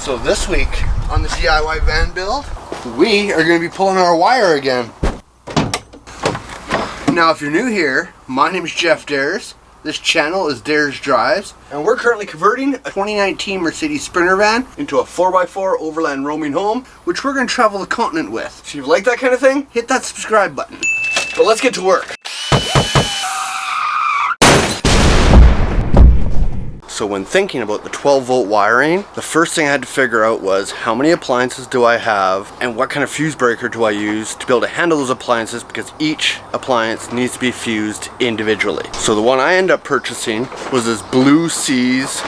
So this week on the DIY van build, we are going to be pulling our wire again. Now if you're new here, my name is Jeff Dares. This channel is Dares Drives, and we're currently converting a 2019 Mercedes Sprinter van into a 4x4 overland roaming home, which we're going to travel the continent with. So if you like that kind of thing, hit that subscribe button. But let's get to work. So when thinking about the 12-volt wiring, the first thing I had to figure out was how many appliances do I have and what kind of fuse breaker do I use to be able to handle those appliances, because each appliance needs to be fused individually. So the one I ended up purchasing was this Blue Seas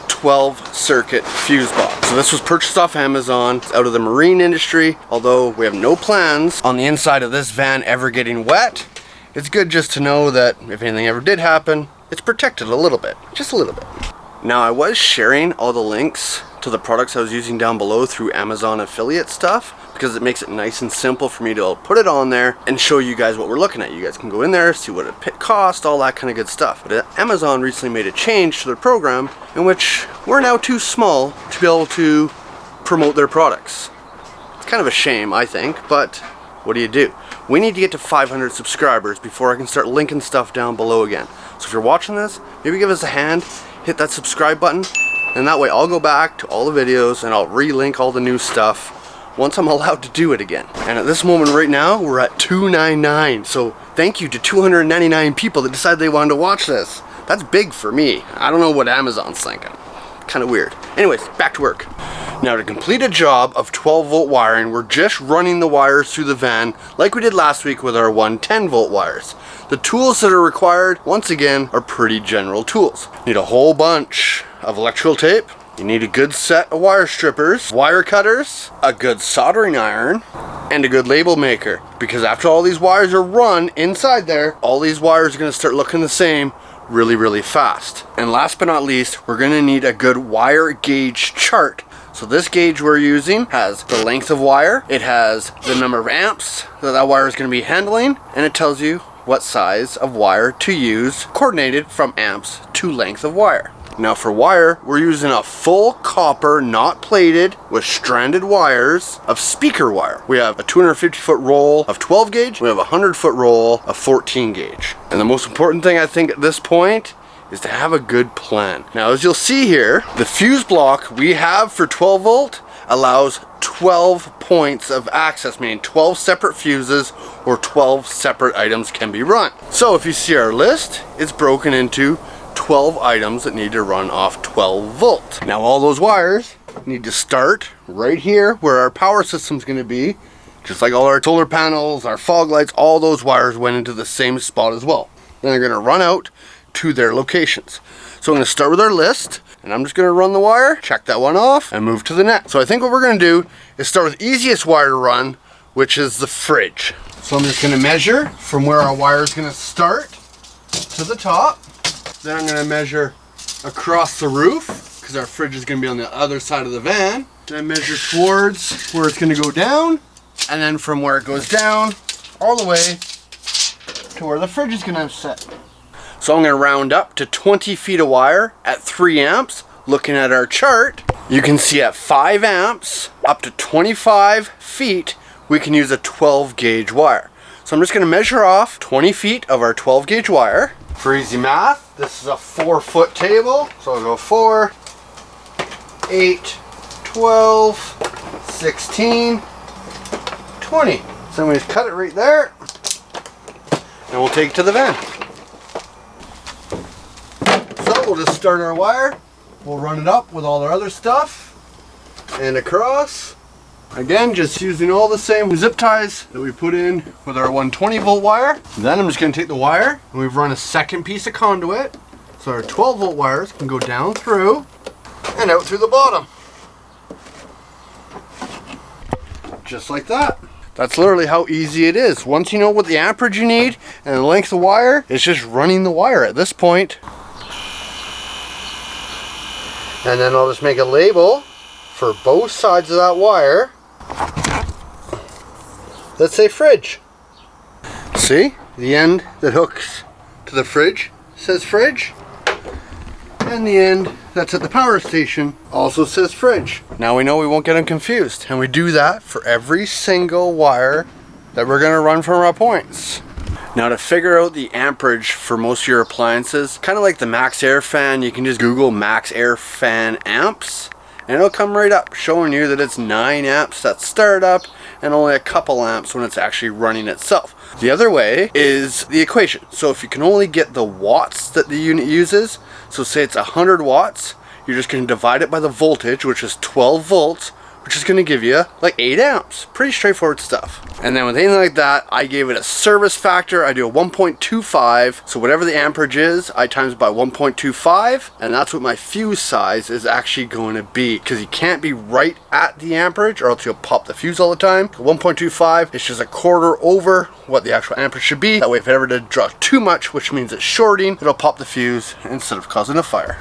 12 circuit fuse box. So this was purchased off Amazon. It's out of the marine industry. Although we have no plans on the inside of this van ever getting wet, it's good just to know that if anything ever did happen, it's protected a little bit, just a little bit. Now I was sharing all the links to the products I was using down below through Amazon affiliate stuff, because it makes it nice and simple for me to put it on there and show you guys what we're looking at. You guys can go in there, see what it cost, all that kind of good stuff. But Amazon recently made a change to their program in which we're now too small to be able to promote their products. It's kind of a shame, I think, but what do you do? We need to get to 500 subscribers before I can start linking stuff down below again. So if you're watching this, maybe give us a hand, hit that subscribe button, and that way I'll go back to all the videos and I'll relink all the new stuff once I'm allowed to do it again. And at this moment right now, we're at 299. So thank you to 299 people that decided they wanted to watch this. That's big for me. I don't know what Amazon's thinking. Kind of weird. Anyways, back to work. Now to complete a job of 12-volt wiring, we're just running the wires through the van like we did last week with our 110-volt wires. The tools that are required, once again, are pretty general tools. You need a whole bunch of electrical tape. You need a good set of wire strippers, wire cutters, a good soldering iron, and a good label maker. Because after all these wires are run inside there, all these wires are going to start looking the same really fast. And last but not least, we're going to need a good wire gauge chart. So this gauge we're using has the length of wire, it has the number of amps that wire is going to be handling, and it tells you what size of wire to use, coordinated from amps to length of wire. Now for wire, we're using a full copper, not plated, with stranded wires of speaker wire. We have a 250-foot roll of 12 gauge, we have a 100-foot roll of 14 gauge. And the most important thing I think at this point is to have a good plan. Now as you'll see here, the fuse block we have for 12 volt allows 12 points of access, meaning 12 separate fuses or 12 separate items can be run. So if you see our list, it's broken into 12 items that need to run off 12 volt. Now all those wires need to start right here where our power system's going to be. Just like all our solar panels, our fog lights, all those wires went into the same spot as well. Then they're going to run out to their locations. So I'm going to start with our list, and I'm just going to run the wire, check that one off, and move to the next. So I think what we're going to do is start with the easiest wire to run, which is the fridge. So I'm just going to measure from where our wire is going to start to the top. Then I'm going to measure across the roof, because our fridge is going to be on the other side of the van. Then measure towards where it's going to go down, and then from where it goes down, all the way to where the fridge is going to sit. So I'm going to round up to 20 feet of wire at 3 amps. Looking at our chart, you can see at 5 amps, up to 25 feet, we can use a 12 gauge wire. So I'm just going to measure off 20 feet of our 12 gauge wire. For easy math, this is a 4-foot table. So I'll go 4, 8, 12, 16, 20. So I'm going to cut it right there, and we'll take it to the van. So we'll just start our wire. We'll run it up with all our other stuff and across. Again, just using all the same zip ties that we put in with our 120-volt wire. Then I'm just going to take the wire, and we've run a second piece of conduit. So our 12-volt wires can go down through and out through the bottom. Just like that. That's literally how easy it is. Once you know what the amperage you need and the length of wire, it's just running the wire at this point. And then I'll just make a label for both sides of that wire. Let's say fridge. See? The end that hooks to the fridge says fridge. And the end that's at the power station also says fridge. Now we know we won't get them confused, and we do that for every single wire that we're gonna run from our points. Now to figure out the amperage for most of your appliances, kind of like the max air fan, you can just Google max air fan amps, and it'll come right up showing you that it's 9 amps at startup and only a couple amps when it's actually running itself. The other way is the equation. So if you can only get the watts that the unit uses, so say it's 100 watts, you're just going to divide it by the voltage, which is 12 volts, which is going to give you like 8 amps. Pretty straightforward stuff. And then with anything like that, I gave it a service factor. I do a 1.25. So whatever the amperage is, I times by 1.25. And that's what my fuse size is actually going to be. Because you can't be right at the amperage or else you'll pop the fuse all the time. 1.25 is just a quarter over what the actual amperage should be. That way if it ever did draw too much, which means it's shorting, it'll pop the fuse instead of causing a fire.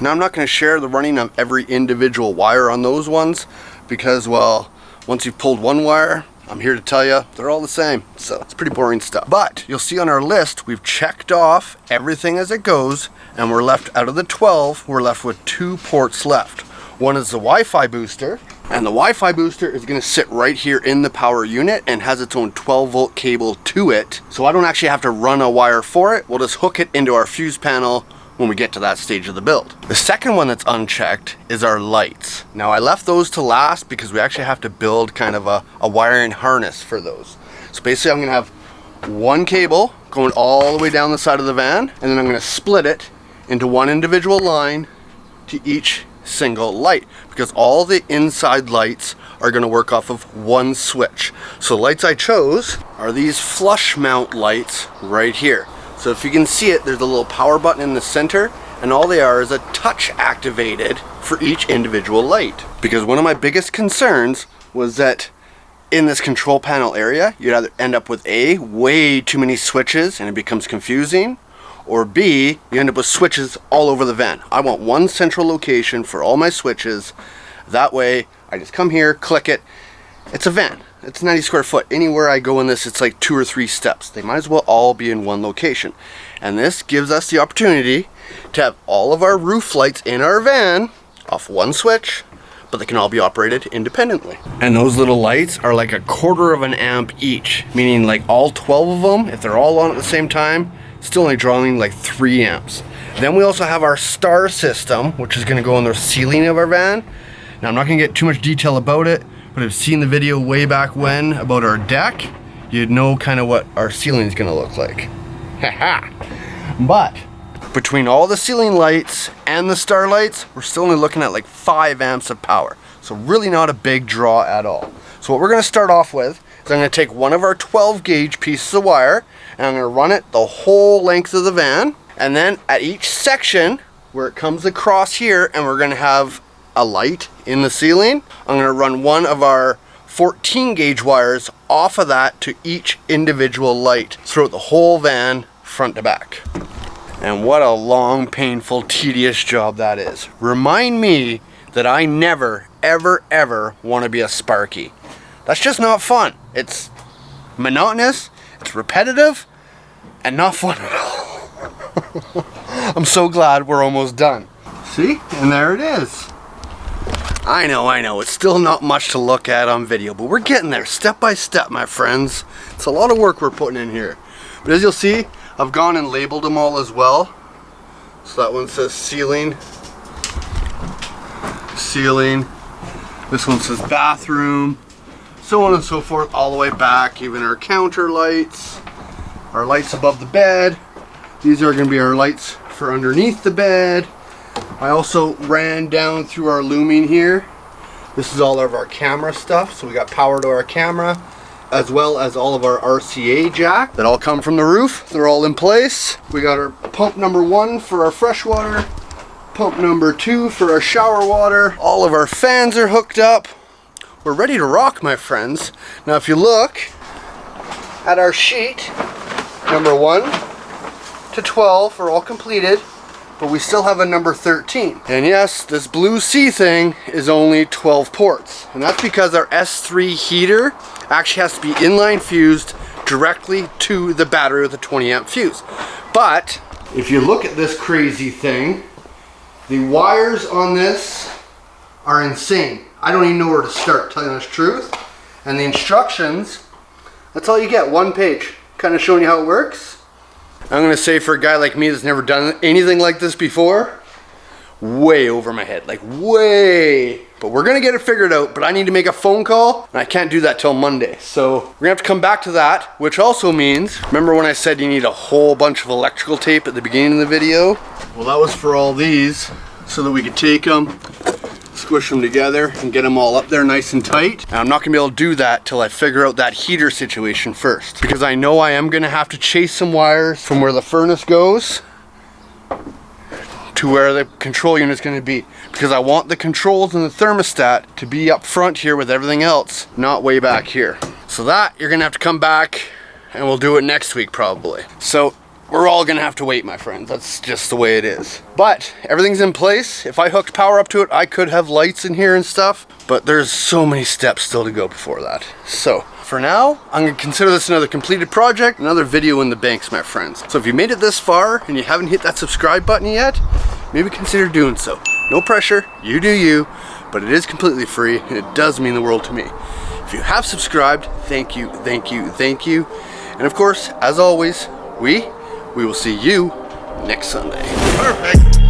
Now I'm not going to share the running of every individual wire on those ones, because, well, once you've pulled one wire, I'm here to tell you, they're all the same. So it's pretty boring stuff. But you'll see on our list, we've checked off everything as it goes, and we're left, out of the 12, we're left with 2 ports left. One is the Wi-Fi booster, and the Wi-Fi booster is going to sit right here in the power unit and has its own 12 volt cable to it. So I don't actually have to run a wire for it. We'll just hook it into our fuse panel when we get to that stage of the build. The second one that's unchecked is our lights. Now I left those to last because we actually have to build kind of a wiring harness for those. So basically I'm gonna have one cable going all the way down the side of the van, and then I'm gonna split it into one individual line to each single light, because all the inside lights are gonna work off of one switch. So the lights I chose are these flush mount lights right here. So if you can see it, there's a little power button in the center, and all they are is a touch activated for each individual light. Because one of my biggest concerns was that in this control panel area, you'd either end up with A, way too many switches and it becomes confusing, or B, you end up with switches all over the van. I want one central location for all my switches. That way, I just come here, click it. It's a van. It's 90 square foot. Anywhere I go in this, it's like 2 or 3 steps. They might as well all be in one location. And this gives us the opportunity to have all of our roof lights in our van off one switch, but they can all be operated independently. And those little lights are like 1/4 of an amp each, meaning like all 12 of them, if they're all on at the same time, still only drawing like 3 amps. Then we also have our star system, which is going to go on the ceiling of our van. Now I'm not going to get too much detail about it, but if you've seen the video way back when about our deck, you'd know kind of what our ceiling is going to look like. Haha. But between all the ceiling lights and the star lights, we're still only looking at like 5 amps of power. So really not a big draw at all. So what we're going to start off with is I'm going to take one of our 12 gauge pieces of wire and I'm going to run it the whole length of the van. And then at each section where it comes across here, and we're going to have a light in the ceiling, I'm going to run one of our 14 gauge wires off of that to each individual light throughout the whole van, front to back. And what a long, painful, tedious job that is. Remind me that I never, ever, ever want to be a Sparky. That's just not fun. It's monotonous, it's repetitive, and not fun at all. I'm so glad we're almost done. See? And there it is. I know, it's still not much to look at on video, but we're getting there step by step, my friends. It's a lot of work we're putting in here. But as you'll see, I've gone and labeled them all as well. So that one says ceiling. Ceiling. This one says bathroom. So on and so forth, all the way back. Even our counter lights. Our lights above the bed. These are going to be our lights for underneath the bed. I also ran down through our looming here. This is all of our camera stuff. So we got power to our camera, as well as all of our RCA jack that all come from the roof. They're all in place. We got our pump number 1 for our fresh water, pump number 2 for our shower water. All of our fans are hooked up. We're ready to rock, my friends. Now if you look at our sheet, number 1 to 12 are all completed, but we still have a number 13. And yes, this blue C thing is only 12 ports. And that's because our S3 heater actually has to be inline fused directly to the battery with a 20 amp fuse. But if you look at this crazy thing, The wires on this are insane. I don't even know where to start, telling you the truth. And the instructions, that's all you get, one page, kind of showing you how it works. I'm gonna say for a guy like me that's never done anything like this before, way over my head, like way. But we're gonna get it figured out, but I need to make a phone call, and I can't do that till Monday. So we're gonna have to come back to that, which also means, remember when I said you need a whole bunch of electrical tape at the beginning of the video? Well, that was for all these, so that we could take them, squish them together, and get them all up there nice and tight. And I'm not gonna be able to do that till I figure out that heater situation first, because I know I am gonna have to chase some wires from where the furnace goes to where the control unit is going to be, because I want the controls and the thermostat to be up front here with everything else, not way back here. So that you're gonna have to come back, and we'll do it next week probably. So we're all gonna have to wait, my friends. That's just the way it is. But everything's in place. If I hooked power up to it, I could have lights in here and stuff, but there's so many steps still to go before that. So for now, I'm gonna consider this another completed project, another video in the banks, my friends. So if you made it this far and you haven't hit that subscribe button yet, maybe consider doing so. No pressure, you do you, but it is completely free and it does mean the world to me. If you have subscribed, thank you, thank you, thank you. And of course, as always, we will see you next Sunday. Perfect.